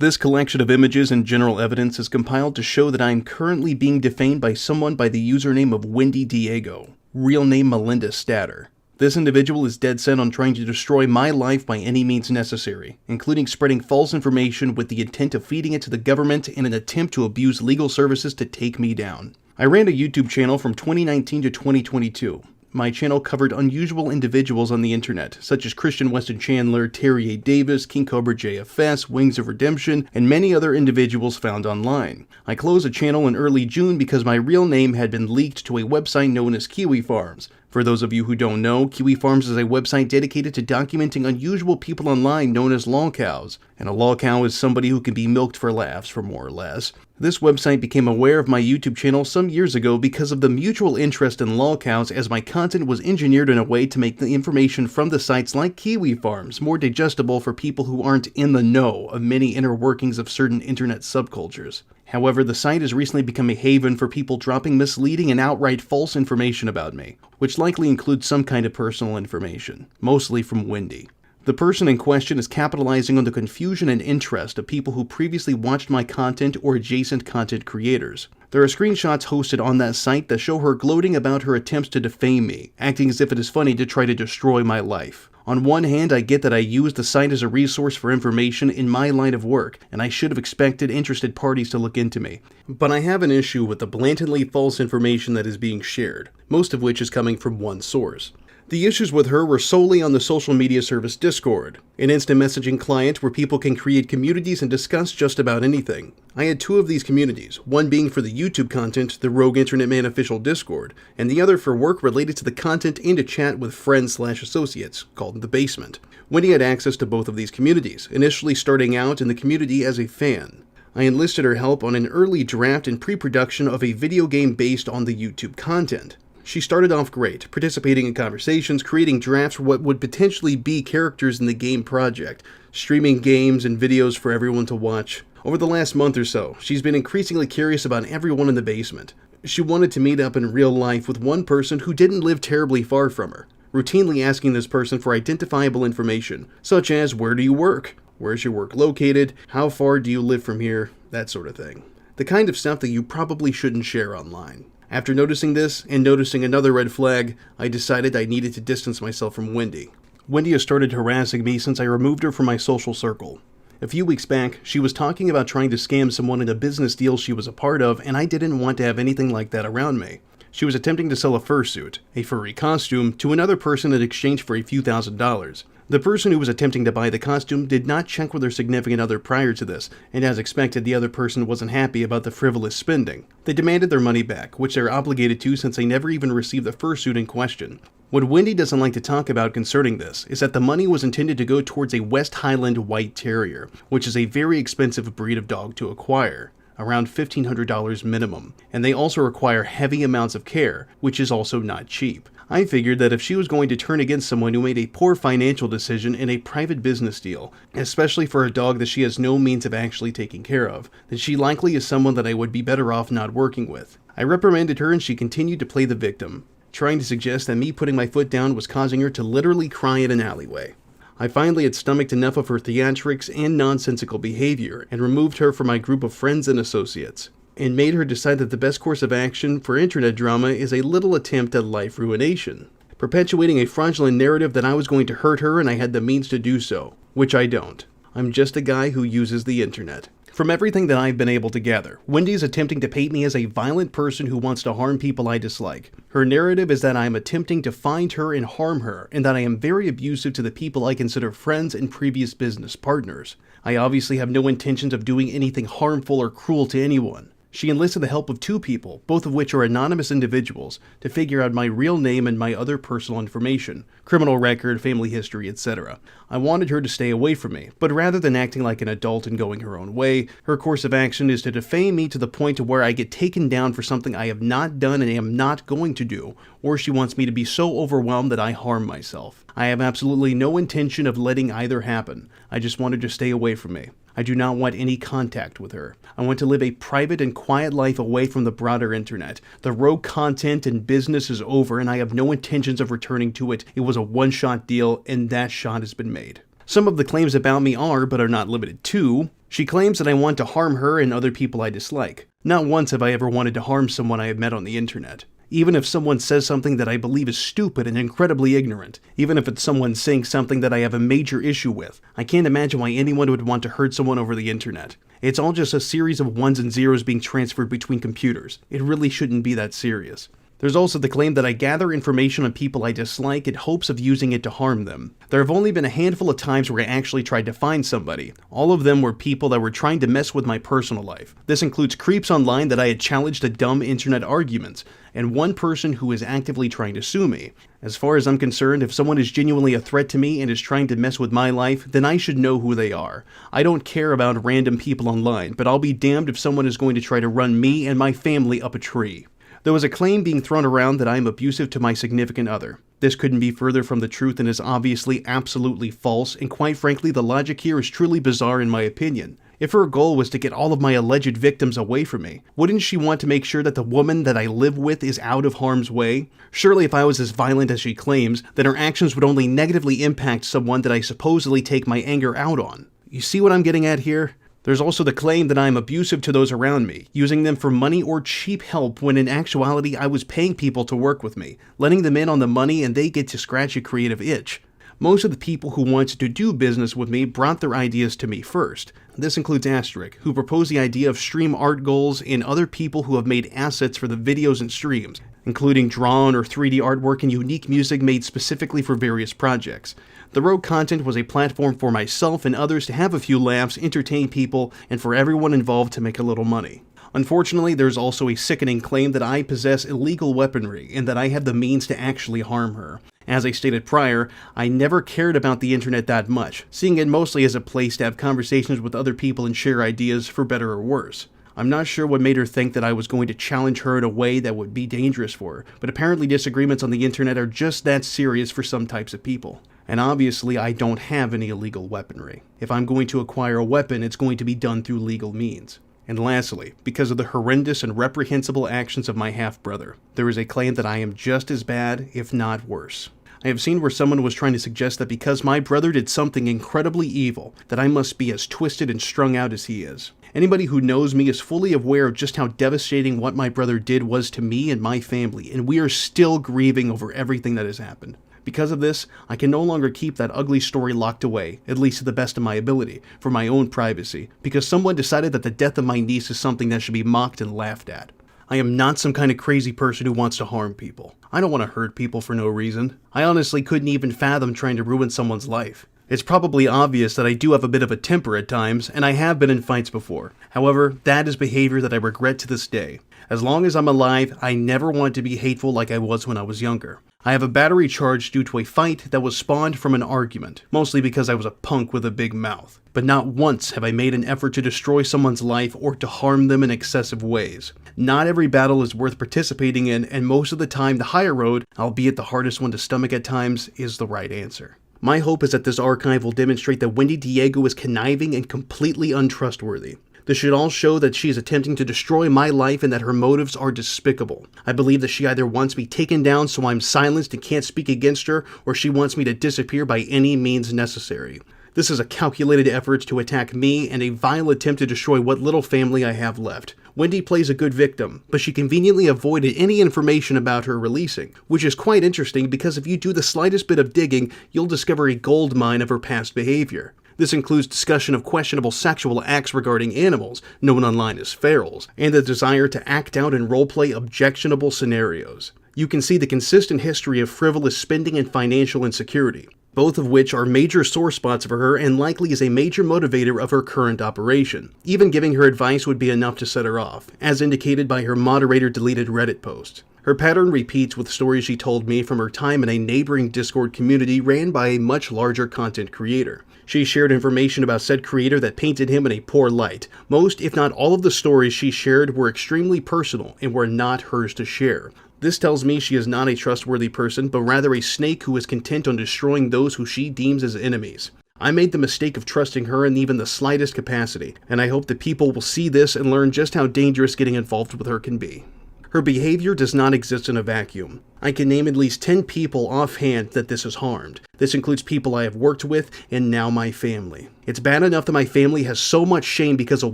This collection of images and general evidence is compiled to show that I am currently being defamed by someone by the username of Wendy Diego, real name Melinda Statter. This individual is dead set on trying to destroy my life by any means necessary, including spreading false information with the intent of feeding it to the government in an attempt to abuse legal services to take me down. I ran a YouTube channel from 2019 to 2022. My channel covered unusual individuals on the internet, such as Christian Weston Chandler, Terry A. Davis, King Cobra JFS, Wings of Redemption, and many other individuals found online. I closed the channel in early June because my real name had been leaked to a website known as Kiwi Farms. For those of you who don't know, Kiwi Farms is a website dedicated to documenting unusual people online known as lolcows, and a lolcow is somebody who can be milked for laughs, for more or less. This website became aware of my YouTube channel some years ago because of the mutual interest in lolcows, as my content was engineered in a way to make the information from the sites like Kiwi Farms more digestible for people who aren't in the know of many inner workings of certain internet subcultures. However, the site has recently become a haven for people dropping misleading and outright false information about me, which likely includes some kind of personal information, mostly from Wendy. The person in question is capitalizing on the confusion and interest of people who previously watched my content or adjacent content creators. There are screenshots hosted on that site that show her gloating about her attempts to defame me, acting as if it is funny to try to destroy my life. On one hand, I get that I use the site as a resource for information in my line of work, and I should have expected interested parties to look into me. But I have an issue with the blatantly false information that is being shared, most of which is coming from one source. The issues with her were solely on the social media service Discord, an instant messaging client where people can create communities and discuss just about anything. I had two of these communities, one being for the YouTube content, the Rogue Internet Man official Discord, and the other for work related to the content and to chat with friends/associates, called The Basement. Wendy had access to both of these communities, initially starting out in the community as a fan. I enlisted her help on an early draft and pre-production of a video game based on the YouTube content. She started off great, participating in conversations, creating drafts for what would potentially be characters in the game project, streaming games and videos for everyone to watch. Over the last month or so, she's been increasingly curious about everyone in the basement. She wanted to meet up in real life with one person who didn't live terribly far from her, routinely asking this person for identifiable information, such as where do you work? Where's your work located? How far do you live from here? That sort of thing. The kind of stuff that you probably shouldn't share online. After noticing this, and noticing another red flag, I decided I needed to distance myself from Wendy. Wendy has started harassing me since I removed her from my social circle. A few weeks back, she was talking about trying to scam someone in a business deal she was a part of, and I didn't want to have anything like that around me. She was attempting to sell a fursuit, a furry costume, to another person in exchange for a few $1,000s. The person who was attempting to buy the costume did not check with her significant other prior to this, and as expected, the other person wasn't happy about the frivolous spending. They demanded their money back, which they're obligated to since they never even received the fursuit in question. What Wendy doesn't like to talk about concerning this is that the money was intended to go towards a West Highland White Terrier, which is a very expensive breed of dog to acquire, around $1,500 minimum, and they also require heavy amounts of care, which is also not cheap. I figured that if she was going to turn against someone who made a poor financial decision in a private business deal, especially for a dog that she has no means of actually taking care of, then she likely is someone that I would be better off not working with. I reprimanded her and she continued to play the victim, trying to suggest that me putting my foot down was causing her to literally cry in an alleyway. I finally had stomached enough of her theatrics and nonsensical behavior and removed her from my group of friends and associates, and made her decide that the best course of action for internet drama is a little attempt at life ruination, perpetuating a fraudulent narrative that I was going to hurt her and I had the means to do so, which I don't. I'm just a guy who uses the internet. From everything that I've been able to gather, Wendy is attempting to paint me as a violent person who wants to harm people I dislike. Her narrative is that I am attempting to find her and harm her, and that I am very abusive to the people I consider friends and previous business partners. I obviously have no intentions of doing anything harmful or cruel to anyone. She enlisted the help of two people, both of which are anonymous individuals, to figure out my real name and my other personal information, criminal record, family history, etc. I wanted her to stay away from me, but rather than acting like an adult and going her own way, her course of action is to defame me to the point to where I get taken down for something I have not done and am not going to do, or she wants me to be so overwhelmed that I harm myself. I have absolutely no intention of letting either happen. I just wanted to stay away from me. I do not want any contact with her. I want to live a private and quiet life away from the broader internet. The rogue content and business is over and I have no intentions of returning to it. It was a one-shot deal and that shot has been made. Some of the claims about me are, but are not limited to, She claims that I want to harm her and other people I dislike. Not once have I ever wanted to harm someone I have met on the internet. Even if someone says something that I believe is stupid and incredibly ignorant, even if it's someone saying something that I have a major issue with, I can't imagine why anyone would want to hurt someone over the internet. It's all just a series of ones and zeros being transferred between computers. It really shouldn't be that serious. There's also the claim that I gather information on people I dislike in hopes of using it to harm them. There have only been a handful of times where I actually tried to find somebody. All of them were people that were trying to mess with my personal life. This includes creeps online that I had challenged to dumb internet arguments, and one person who is actively trying to sue me. As far as I'm concerned, if someone is genuinely a threat to me and is trying to mess with my life, then I should know who they are. I don't care about random people online, but I'll be damned if someone is going to try to run me and my family up a tree. There was a claim being thrown around that I am abusive to my significant other. This couldn't be further from the truth and is obviously absolutely false, and quite frankly, the logic here is truly bizarre in my opinion. If her goal was to get all of my alleged victims away from me, wouldn't she want to make sure that the woman that I live with is out of harm's way? Surely if I was as violent as she claims, then her actions would only negatively impact someone that I supposedly take my anger out on. You see what I'm getting at here? There's also the claim that I am abusive to those around me, using them for money or cheap help when in actuality I was paying people to work with me, letting them in on the money and they get to scratch a creative itch. Most of the people who wanted to do business with me brought their ideas to me first. This includes Asterisk, who proposed the idea of stream art goals, and other people who have made assets for the videos and streams, including drawn or 3D artwork and unique music made specifically for various projects. The Rogue content was a platform for myself and others to have a few laughs, entertain people, and for everyone involved to make a little money. Unfortunately, there's also a sickening claim that I possess illegal weaponry and that I have the means to actually harm her. As I stated prior, I never cared about the internet that much, seeing it mostly as a place to have conversations with other people and share ideas for better or worse. I'm not sure what made her think that I was going to challenge her in a way that would be dangerous for her, but apparently disagreements on the internet are just that serious for some types of people. And obviously I don't have any illegal weaponry. If I'm going to acquire a weapon, it's going to be done through legal means. And lastly, because of the horrendous and reprehensible actions of my half-brother, there is a claim that I am just as bad, if not worse. I have seen where someone was trying to suggest that because my brother did something incredibly evil, that I must be as twisted and strung out as he is. Anybody who knows me is fully aware of just how devastating what my brother did was to me and my family, and we are still grieving over everything that has happened. Because of this, I can no longer keep that ugly story locked away, at least to the best of my ability, for my own privacy, because someone decided that the death of my niece is something that should be mocked and laughed at. I am not some kind of crazy person who wants to harm people. I don't want to hurt people for no reason. I honestly couldn't even fathom trying to ruin someone's life. It's probably obvious that I do have a bit of a temper at times, and I have been in fights before. However, that is behavior that I regret to this day. As long as I'm alive, I never want to be hateful like I was when I was younger. I have a battery charge due to a fight that was spawned from an argument, mostly because I was a punk with a big mouth. But not once have I made an effort to destroy someone's life or to harm them in excessive ways. Not every battle is worth participating in, and most of the time the higher road, albeit the hardest one to stomach at times, is the right answer. My hope is that this archive will demonstrate that Wendy Diego is conniving and completely untrustworthy. This should all show that she is attempting to destroy my life and that her motives are despicable. I believe that she either wants me taken down so I'm silenced and can't speak against her, or she wants me to disappear by any means necessary. This is a calculated effort to attack me and a vile attempt to destroy what little family I have left. Wendy plays a good victim, but she conveniently avoided any information about her releasing, which is quite interesting because if you do the slightest bit of digging, you'll discover a gold mine of her past behavior. This includes discussion of questionable sexual acts regarding animals, known online as ferals, and the desire to act out and roleplay objectionable scenarios. You can see the consistent history of frivolous spending and financial insecurity, both of which are major sore spots for her and likely is a major motivator of her current operation. Even giving her advice would be enough to set her off, as indicated by her moderator-deleted Reddit post. Her pattern repeats with stories she told me from her time in a neighboring Discord community ran by a much larger content creator. She shared information about said creator that painted him in a poor light. Most, if not all of the stories she shared were extremely personal and were not hers to share. This tells me she is not a trustworthy person, but rather a snake who is content on destroying those who she deems as enemies. I made the mistake of trusting her in even the slightest capacity, and I hope that people will see this and learn just how dangerous getting involved with her can be. Her behavior does not exist in a vacuum. I can name at least 10 people offhand that this has harmed. This includes people I have worked with and now my family. It's bad enough that my family has so much shame because of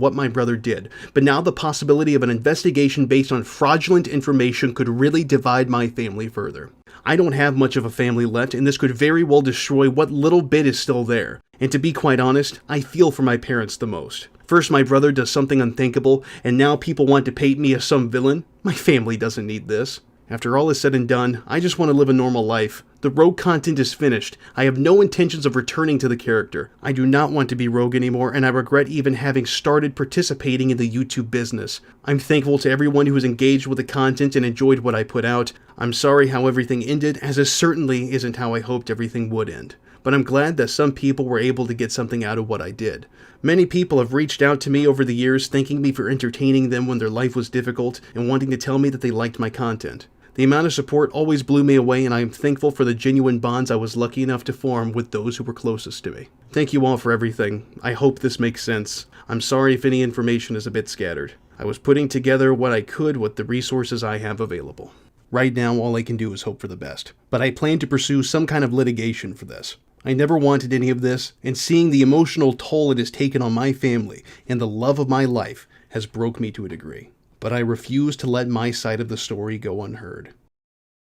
what my brother did, but now the possibility of an investigation based on fraudulent information could really divide my family further. I don't have much of a family left, and this could very well destroy what little bit is still there. And to be quite honest, I feel for my parents the most. First, my brother does something unthinkable, and now people want to paint me as some villain. My family doesn't need this. After all is said and done, I just want to live a normal life. The rogue content is finished. I have no intentions of returning to the character. I do not want to be rogue anymore, and I regret even having started participating in the YouTube business. I'm thankful to everyone who has engaged with the content and enjoyed what I put out. I'm sorry how everything ended, as it certainly isn't how I hoped everything would end. But I'm glad that some people were able to get something out of what I did. Many people have reached out to me over the years, thanking me for entertaining them when their life was difficult and wanting to tell me that they liked my content. The amount of support always blew me away, and I am thankful for the genuine bonds I was lucky enough to form with those who were closest to me. Thank you all for everything. I hope this makes sense. I'm sorry if any information is a bit scattered. I was putting together what I could with the resources I have available. Right now, all I can do is hope for the best. But I plan to pursue some kind of litigation for this. I never wanted any of this, and seeing the emotional toll it has taken on my family and the love of my life has broke me to a degree. But I refuse to let my side of the story go unheard.